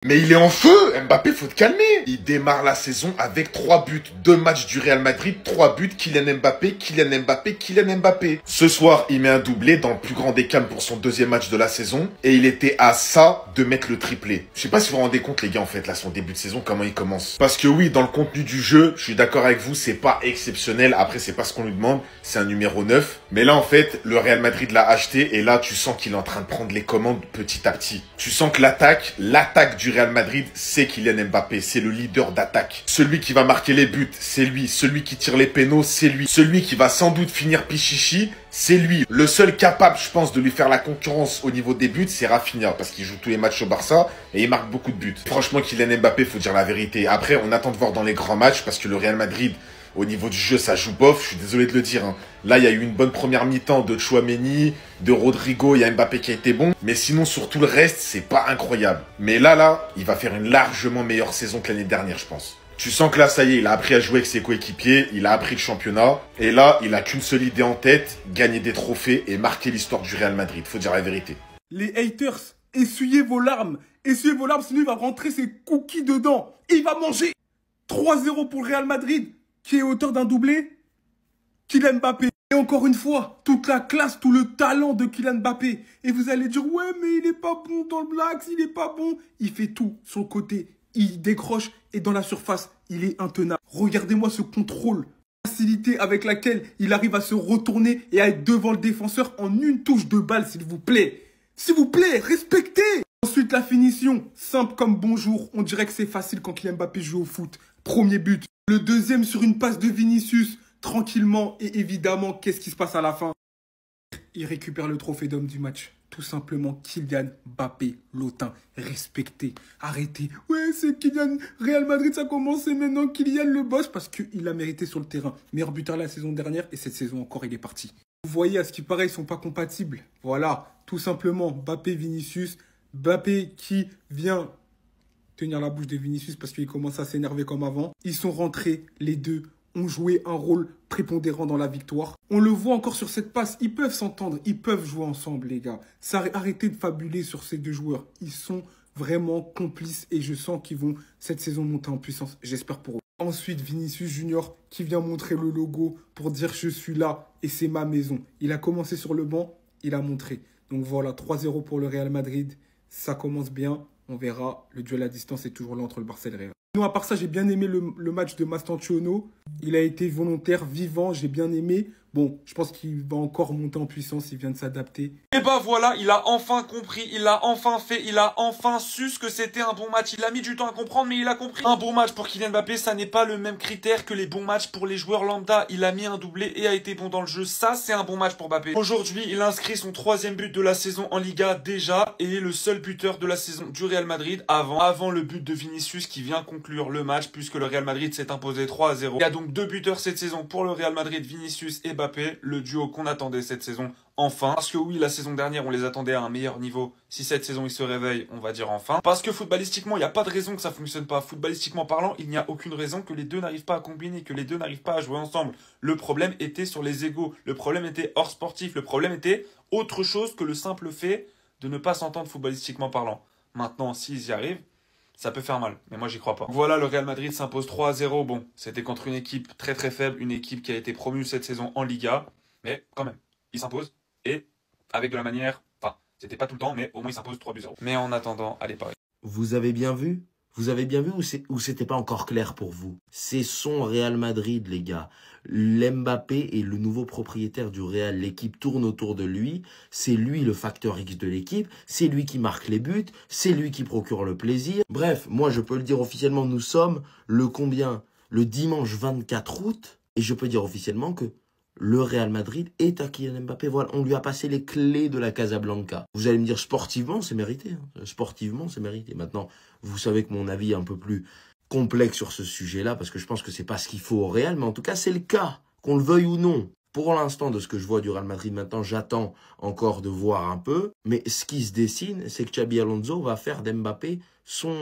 Mais il est en feu, Mbappé, faut te calmer. Il démarre la saison avec 3 buts, 2 matchs du Real Madrid, 3 buts, Kylian Mbappé, Kylian Mbappé, Kylian Mbappé. Ce soir, il met un doublé dans le plus grand des calmes pour son deuxième match de la saison. Et il était à ça de mettre le triplé. Je sais pas si vous vous rendez compte, les gars, en fait, là, son début de saison, comment il commence. Parce que oui, dans le contenu du jeu, je suis d'accord avec vous, c'est pas exceptionnel. Après, c'est pas ce qu'on lui demande. C'est un numéro 9. Mais là, en fait, le Real Madrid l'a acheté. Et là, tu sens qu'il est en train de prendre les commandes petit à petit. Tu sens que l'attaque du Real Madrid, c'est Kylian Mbappé, c'est le leader d'attaque. Celui qui va marquer les buts, c'est lui. Celui qui tire les pénaux, c'est lui. Celui qui va sans doute finir Pichichi, c'est lui. Le seul capable, je pense, de lui faire la concurrence au niveau des buts, c'est Rafinha, parce qu'il joue tous les matchs au Barça et il marque beaucoup de buts. Franchement, Kylian Mbappé, faut dire la vérité. Après, on attend de voir dans les grands matchs, parce que le Real Madrid, au niveau du jeu, ça joue bof. Je suis désolé de le dire, hein. Là, il y a eu une bonne première mi-temps de Tchouaméni, de Rodrigo. Il y a Mbappé qui a été bon. Mais sinon, sur tout le reste, c'est pas incroyable. Mais là, il va faire une largement meilleure saison que l'année dernière, je pense. Tu sens que là, ça y est, il a appris à jouer avec ses coéquipiers. Il a appris le championnat. Et là, il a qu'une seule idée en tête. Gagner des trophées et marquer l'histoire du Real Madrid. Faut dire la vérité. Les haters, essuyez vos larmes. Essuyez vos larmes, sinon il va rentrer ses cookies dedans. Et il va manger. 3-0 pour le Real Madrid, qui est auteur d'un doublé, Kylian Mbappé. Et encore une fois, toute la classe, tout le talent de Kylian Mbappé. Et vous allez dire, ouais, mais il est pas bon dans le Blacks, il est pas bon. Il fait tout, son côté, il décroche et dans la surface, il est intenable. Regardez-moi ce contrôle, la facilité avec laquelle il arrive à se retourner et à être devant le défenseur en une touche de balle, s'il vous plaît. S'il vous plaît, respectez. Ensuite, la finition, simple comme bonjour. On dirait que c'est facile quand Kylian Mbappé joue au foot. Premier but. Le deuxième sur une passe de Vinicius, tranquillement. Et évidemment, qu'est-ce qui se passe à la fin? Il récupère le trophée d'homme du match. Tout simplement, Kylian Mbappé, l'autain. Respectez, arrêtez. Ouais, c'est Kylian, Real Madrid, ça commence et maintenant Kylian le boss parce qu'il a mérité sur le terrain. Meilleur buteur la saison dernière et cette saison encore, il est parti. Vous voyez, à ce qui paraît, ils sont pas compatibles. Voilà, tout simplement, Mbappé, Vinicius. Mbappé qui vient tenir la bouche de Vinicius parce qu'il commence à s'énerver comme avant. Ils sont rentrés, les deux ont joué un rôle prépondérant dans la victoire. On le voit encore sur cette passe, ils peuvent s'entendre, ils peuvent jouer ensemble les gars. Arrêtez de fabuler sur ces deux joueurs, ils sont vraiment complices et je sens qu'ils vont cette saison monter en puissance, j'espère pour eux. Ensuite Vinicius Junior qui vient montrer le logo pour dire je suis là et c'est ma maison. Il a commencé sur le banc, il a montré. Donc voilà, 3-0 pour le Real Madrid, ça commence bien. On verra, le duel à distance est toujours là entre le Barça et le Real. Sinon, à part ça, j'ai bien aimé le match de Mastantuono. Il a été volontaire, vivant, j'ai bien aimé. Bon, je pense qu'il va encore monter en puissance, il vient de s'adapter. Et bah voilà, il a enfin compris, il a enfin fait, il a enfin su ce que c'était un bon match. Il a mis du temps à comprendre, mais il a compris. Un bon match pour Kylian Mbappé, ça n'est pas le même critère que les bons matchs pour les joueurs lambda. Il a mis un doublé et a été bon dans le jeu. Ça, c'est un bon match pour Mbappé. Aujourd'hui, il a inscrit son 3e but de la saison en Liga déjà et est le seul buteur de la saison du Real Madrid avant le but de Vinicius qui vient conclure le match puisque le Real Madrid s'est imposé 3-0. Il y a donc 2 buteurs cette saison pour le Real Madrid, Vinicius et Mbappé, le duo qu'on attendait cette saison enfin. Parce que oui, la saison dernière, on les attendait à un meilleur niveau. Si cette saison, ils se réveillent, on va dire enfin. Parce que footballistiquement, il n'y a pas de raison que ça fonctionne pas. Footballistiquement parlant, il n'y a aucune raison que les deux n'arrivent pas à combiner, que les deux n'arrivent pas à jouer ensemble. Le problème était sur les égos. Le problème était hors sportif. Le problème était autre chose que le simple fait de ne pas s'entendre footballistiquement parlant. Maintenant, s'ils y arrivent, ça peut faire mal, mais moi j'y crois pas. Voilà, le Real Madrid s'impose 3-0. Bon, c'était contre une équipe très très faible, une équipe qui a été promue cette saison en Liga. Mais quand même, il s'impose. Et avec de la manière, enfin, c'était pas tout le temps, mais au moins il s'impose 3-0. Mais en attendant, allez Paris. Vous avez bien vu? Vous avez bien vu ou c'était pas encore clair pour vous? C'est son Real Madrid, les gars. L'Mbappé est le nouveau propriétaire du Real. L'équipe tourne autour de lui. C'est lui le facteur X de l'équipe. C'est lui qui marque les buts. C'est lui qui procure le plaisir. Bref, moi je peux le dire officiellement, nous sommes le combien? Le dimanche 24 août. Et je peux dire officiellement que le Real Madrid est à Kylian Mbappé. Voilà, on lui a passé les clés de la Casablanca. Vous allez me dire, sportivement, c'est mérité. Hein. Sportivement, c'est mérité. Maintenant, vous savez que mon avis est un peu plus complexe sur ce sujet-là, parce que je pense que c'est pas ce qu'il faut au Real, mais en tout cas, c'est le cas, qu'on le veuille ou non. Pour l'instant, de ce que je vois du Real Madrid maintenant, j'attends encore de voir un peu. Mais ce qui se dessine, c'est que Xabi Alonso va faire d'Mbappé son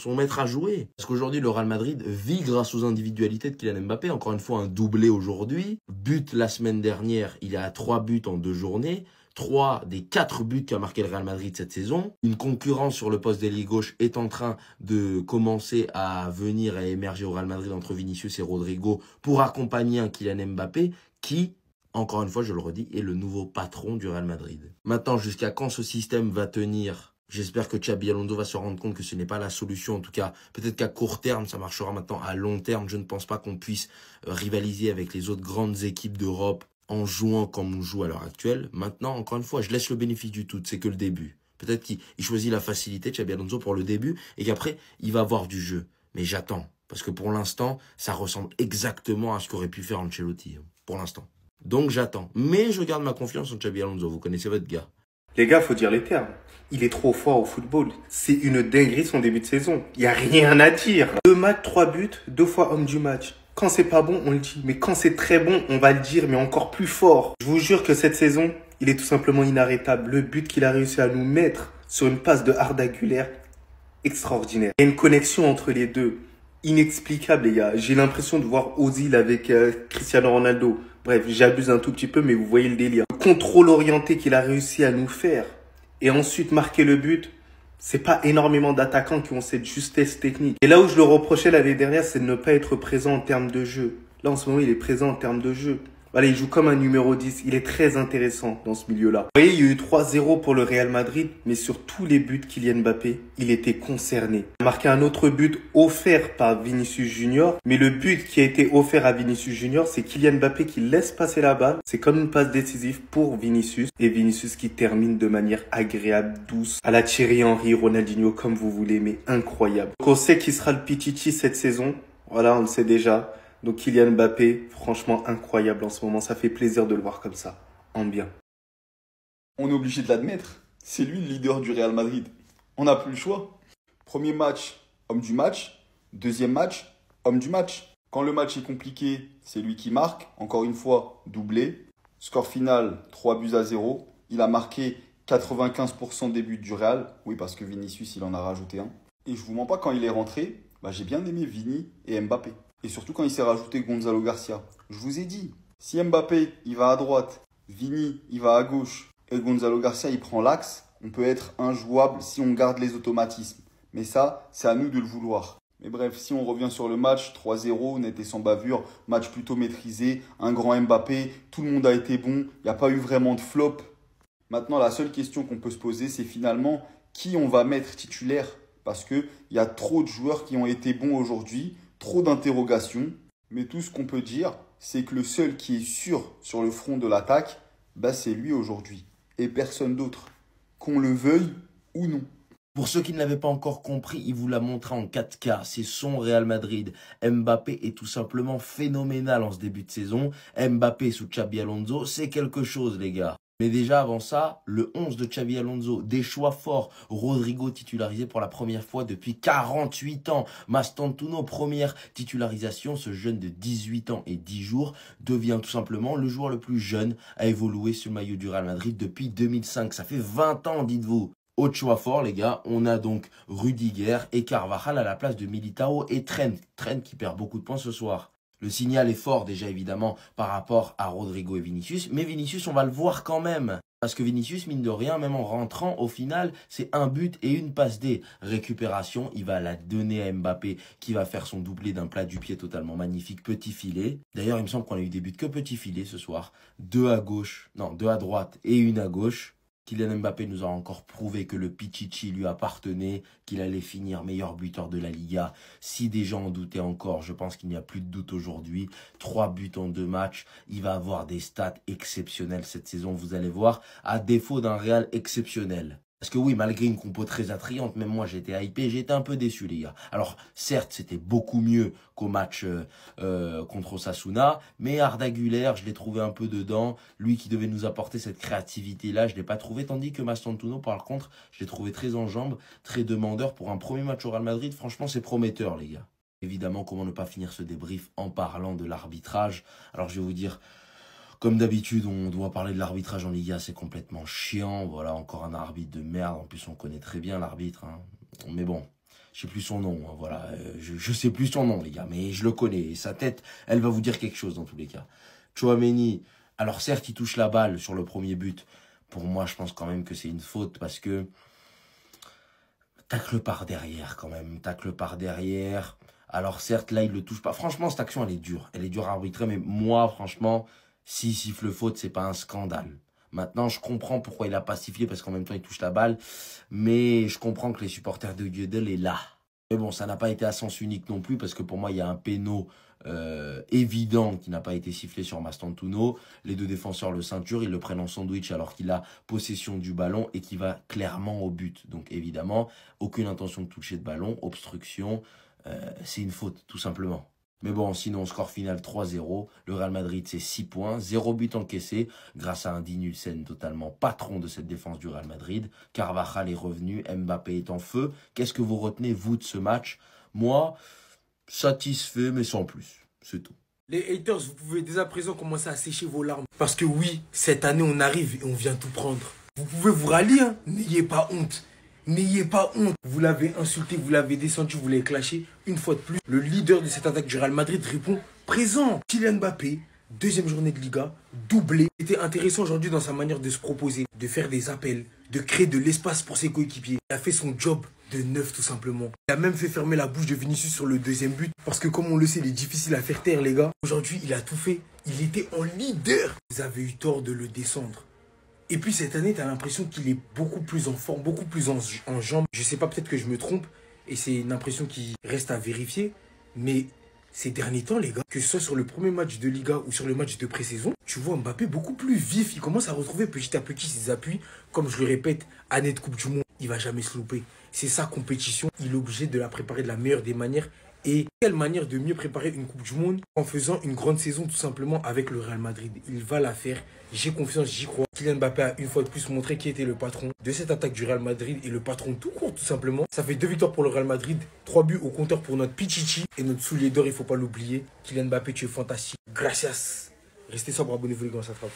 maître à jouer. Parce qu'aujourd'hui, le Real Madrid vit grâce aux individualités de Kylian Mbappé. Encore une fois, un doublé aujourd'hui. But la semaine dernière, il a 3 buts en 2 journées. 3 des 4 buts qu'a marqué le Real Madrid cette saison. Une concurrence sur le poste d'ailier gauche est en train de commencer à venir et émerger au Real Madrid entre Vinicius et Rodrigo pour accompagner un Kylian Mbappé qui, encore une fois, je le redis, est le nouveau patron du Real Madrid. Maintenant, jusqu'à quand ce système va tenir? J'espère que Xabi Alonso va se rendre compte que ce n'est pas la solution. En tout cas, peut-être qu'à court terme, ça marchera maintenant. À long terme, je ne pense pas qu'on puisse rivaliser avec les autres grandes équipes d'Europe en jouant comme on joue à l'heure actuelle. Maintenant, encore une fois, je laisse le bénéfice du doute. C'est que le début. Peut-être qu'il choisit la facilité, Xabi Alonso, pour le début et qu'après, il va avoir du jeu. Mais j'attends. Parce que pour l'instant, ça ressemble exactement à ce qu'aurait pu faire Ancelotti. Pour l'instant. Donc j'attends. Mais je garde ma confiance en Xabi Alonso. Vous connaissez votre gars. Les gars, faut dire les termes. Il est trop fort au football. C'est une dinguerie son début de saison. Il n'y a rien à dire. 2 matchs, 3 buts, 2 fois homme du match. Quand c'est pas bon, on le dit. Mais quand c'est très bon, on va le dire, mais encore plus fort. Je vous jure que cette saison, il est tout simplement inarrêtable. Le but qu'il a réussi à nous mettre sur une passe de Arda Güler, extraordinaire. Il y a une connexion entre les deux. Inexplicable, les gars. J'ai l'impression de voir Ozil avec Cristiano Ronaldo. Bref, j'abuse un tout petit peu, mais vous voyez le délire. Le contrôle orienté qu'il a réussi à nous faire et ensuite marquer le but, c'est pas énormément d'attaquants qui ont cette justesse technique. Et là où je le reprochais l'année dernière, c'est de ne pas être présent en termes de jeu. Là, en ce moment, il est présent en termes de jeu. Voilà, il joue comme un numéro 10. Il est très intéressant dans ce milieu-là. Vous voyez, il y a eu 3-0 pour le Real Madrid, mais sur tous les buts Kylian Mbappé, il était concerné. Il a marqué un autre but offert par Vinicius Junior, mais le but qui a été offert à Vinicius Junior, c'est Kylian Mbappé qui laisse passer la balle. C'est comme une passe décisive pour Vinicius, et Vinicius qui termine de manière agréable, douce, à la Thierry Henry, Ronaldinho, comme vous voulez, mais incroyable. Donc on sait qui sera le Pichichi cette saison. Voilà, on le sait déjà. Donc Kylian Mbappé, franchement incroyable en ce moment. Ça fait plaisir de le voir comme ça, en bien. On est obligé de l'admettre. C'est lui le leader du Real Madrid. On n'a plus le choix. Premier match, homme du match. Deuxième match, homme du match. Quand le match est compliqué, c'est lui qui marque. Encore une fois, doublé. Score final, 3-0. Il a marqué 95% des buts du Real. Oui, parce que Vinicius, il en a rajouté un. Et je vous mens pas, quand il est rentré, j'ai bien aimé Vini et Mbappé. Et surtout quand il s'est rajouté Gonzalo Garcia. Je vous ai dit, si Mbappé, il va à droite, Vini, il va à gauche, et Gonzalo Garcia, il prend l'axe, on peut être injouable si on garde les automatismes. Mais ça, c'est à nous de le vouloir. Mais bref, si on revient sur le match, 3-0, net et sans bavure, match plutôt maîtrisé, un grand Mbappé, tout le monde a été bon, il n'y a pas eu vraiment de flop. Maintenant, la seule question qu'on peut se poser, c'est finalement qui on va mettre titulaire. Parce qu'il y a trop de joueurs qui ont été bons aujourd'hui, trop d'interrogations. Mais tout ce qu'on peut dire, c'est que le seul qui est sûr sur le front de l'attaque, c'est lui aujourd'hui. Et personne d'autre. Qu'on le veuille ou non. Pour ceux qui ne l'avaient pas encore compris, il vous l'a montré en 4K. C'est son Real Madrid. Mbappé est tout simplement phénoménal en ce début de saison. Mbappé sous Xabi Alonso, c'est quelque chose, les gars. Mais déjà avant ça, le 11 de Xabi Alonso, des choix forts. Rodrigo titularisé pour la première fois depuis 48 ans. Mastantuono, première titularisation. Ce jeune de 18 ans et 10 jours devient tout simplement le joueur le plus jeune à évoluer sur le maillot du Real Madrid depuis 2005. Ça fait 20 ans, dites-vous. Autre choix fort, les gars, on a donc Rudiger et Carvajal à la place de Militao et Trent. Trent qui perd beaucoup de points ce soir. Le signal est fort déjà évidemment par rapport à Rodrigo et Vinicius, mais Vinicius on va le voir quand même. Parce que Vinicius, mine de rien, même en rentrant, au final, c'est un but et une passe D. Récupération, il va la donner à Mbappé qui va faire son doublé d'un plat du pied totalement magnifique, petit filet. D'ailleurs, il me semble qu'on a eu des buts que petit filet ce soir. Deux à droite et une à gauche. Kylian Mbappé nous a encore prouvé que le Pichichi lui appartenait, qu'il allait finir meilleur buteur de la Liga. Si des gens en doutaient encore, je pense qu'il n'y a plus de doute aujourd'hui. 3 buts en 2 matchs, il va avoir des stats exceptionnelles cette saison, vous allez voir, à défaut d'un Real exceptionnel. Parce que oui, malgré une compo très attrayante, même moi j'étais hypé, j'étais un peu déçu les gars. Alors certes, c'était beaucoup mieux qu'au match contre Osasuna, mais Arda Güler, je l'ai trouvé un peu dedans. Lui qui devait nous apporter cette créativité-là, je ne l'ai pas trouvé. Tandis que Mastantuono, par contre, je l'ai trouvé très en jambes, très demandeur. Pour un premier match au Real Madrid, franchement c'est prometteur les gars. Évidemment, comment ne pas finir ce débrief en parlant de l'arbitrage. Alors je vais vous dire... Comme d'habitude, on doit parler de l'arbitrage en Liga, c'est complètement chiant. Voilà, encore un arbitre de merde. En plus, on connaît très bien l'arbitre. Hein. Mais bon, je sais plus son nom. Hein, voilà, je sais plus son nom, les gars. Mais je le connais. Et sa tête, elle va vous dire quelque chose dans tous les cas. Tchouaméni, alors certes, il touche la balle sur le premier but. pour moi, je pense quand même que c'est une faute parce que tacle par derrière quand même, tacle par derrière. Alors certes, là, il le touche pas. Franchement, cette action, elle est dure. Elle est dure à arbitrer, mais moi, franchement, s'il siffle faute, c'est pas un scandale. Maintenant, je comprends pourquoi il a pas sifflé, parce qu'en même temps, il touche la balle. Mais je comprends que les supporters de Gueudel est là. Mais bon, ça n'a pas été à sens unique non plus, parce que pour moi, il y a un péno évident qui n'a pas été sifflé sur Mastantuono. Les deux défenseurs le ceinture, ils le prennent en sandwich alors qu'il a possession du ballon et qui va clairement au but. Donc évidemment, aucune intention de toucher de ballon, obstruction, c'est une faute tout simplement. Mais bon, sinon, score final 3-0. Le Real Madrid, c'est 6 points, 0 but encaissé, grâce à un Dinulsen totalement patron de cette défense du Real Madrid. Carvajal est revenu, Mbappé est en feu. Qu'est-ce que vous retenez, vous, de ce match? Moi, satisfait, mais sans plus. C'est tout. Les haters, vous pouvez dès à présent commencer à sécher vos larmes. Parce que oui, cette année, on arrive et on vient tout prendre. Vous pouvez vous rallier, hein. N'ayez pas honte. N'ayez pas honte. Vous l'avez insulté, vous l'avez descendu, vous l'avez clashé. Une fois de plus, le leader de cette attaque du Real Madrid répond présent. Kylian Mbappé, deuxième journée de Liga, doublé. C'était intéressant aujourd'hui dans sa manière de se proposer, de faire des appels, de créer de l'espace pour ses coéquipiers. Il a fait son job de neuf tout simplement. Il a même fait fermer la bouche de Vinicius sur le deuxième but. Parce que comme on le sait, il est difficile à faire taire les gars. Aujourd'hui, il a tout fait. Il était en leader. Vous avez eu tort de le descendre. Et puis cette année, tu as l'impression qu'il est beaucoup plus en forme, beaucoup plus en jambes. Je sais pas, peut-être que je me trompe. Et c'est une impression qui reste à vérifier. Mais ces derniers temps, les gars, que ce soit sur le premier match de Liga ou sur le match de pré-saison, tu vois Mbappé beaucoup plus vif. Il commence à retrouver petit à petit ses appuis. Comme je le répète, année de Coupe du Monde, il va jamais se louper. C'est sa compétition. Il est obligé de la préparer de la meilleure des manières. Et quelle manière de mieux préparer une Coupe du Monde en faisant une grande saison tout simplement avec le Real Madrid. Il va la faire. J'ai confiance, j'y crois. Kylian Mbappé a une fois de plus montré qui était le patron de cette attaque du Real Madrid et le patron tout court tout simplement. Ça fait 2 victoires pour le Real Madrid, 3 buts au compteur pour notre Pichichi et notre soulier d'or, il ne faut pas l'oublier. Kylian Mbappé, tu es fantastique. Gracias. Restez sobre, abonnez-vous les gars, ça frappe.